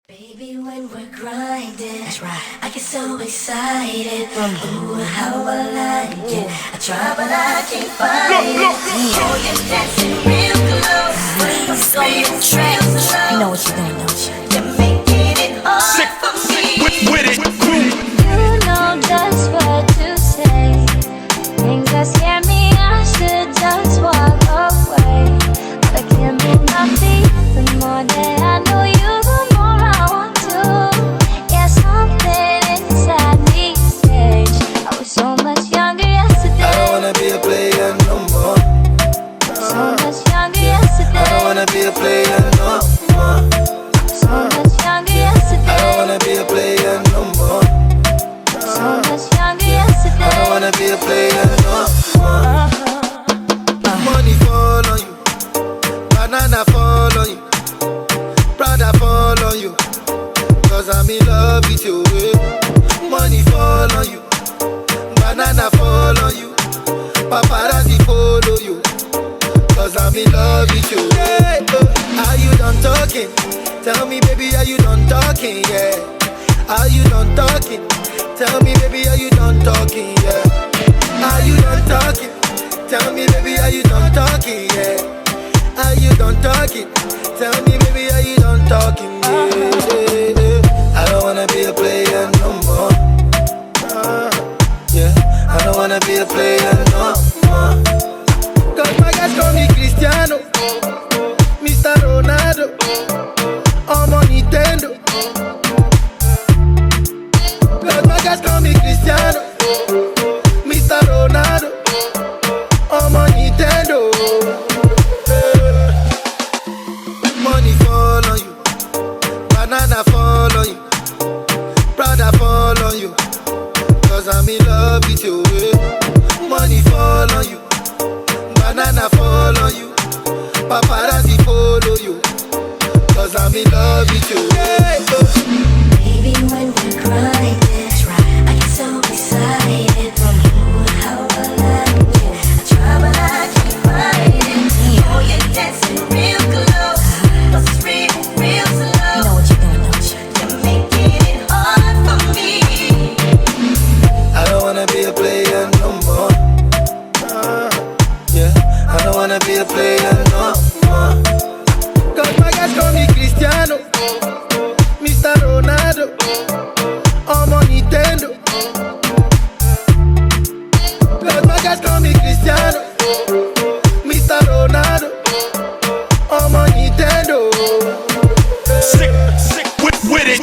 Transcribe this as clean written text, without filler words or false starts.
Baby, when we're grinding, that's right. I get so excited. Ooh, how I like it. I try, but I can't find it. Oh, you're dancing real close. It's real slow. You know what you're doing, don't you? You're making it hard for me. With it. You know just what to say. Things that scare me, I should just walk away. But I can't move my feet. The more that I know you, the more I want to. Yeah, something inside me says I was so much younger yesterday. I don't wanna be a player no more. So much younger yesterday. I don't wanna be a player no more. So much younger yesterday. I don't wanna be a player no more. So much younger yesterday. I don't wanna be a player no more. Money fall on you, banana fall on you, Prada fall on you, 'cause I'm in love with you. Money fall on you, banana fall on you, paparazzi follow you, 'cause I'm in love with you. Are you done talking? Tell me, baby, are you done talking? Yeah. Are you done talking? Tell me, baby, are you done talking? Yeah. Are you done talking? Tell me, baby, are you done talking? Yeah. Are you done talking? Tell me, baby, are you done talking? Yeah. I don't wanna be a player no more. Yeah. I don't wanna be a player no more. 'Cause my guys call me Cristiano, Mr. Ronaldo, I'm on Nintendo. 'Cause my guys call me Cristiano, Mr. Ronaldo, I'm on Nintendo. Money fall on you, banana fall on you, Prada fall on you, 'cause I'm in love with you. Money fall on you, banana fall on you, paparazzi follow you, 'cause I'm in love with you. Baby, when we're grinding, that's right. I get so excited. Ooh, how I like it. I try, but I can't find it. Oh, you're dancing real close. But it's real slow. You know what you're doing, don't you? You're making it hard for me. I don't wanna be a player no more. Yeah, I don't wanna be a player no more. 'Cause my guys call me Cristiano, Mr. Ronaldo, I'm on Nintendo. 'Cause my guys call me Cristiano, Mr. Ronaldo, I'm on Nintendo. Sick with it.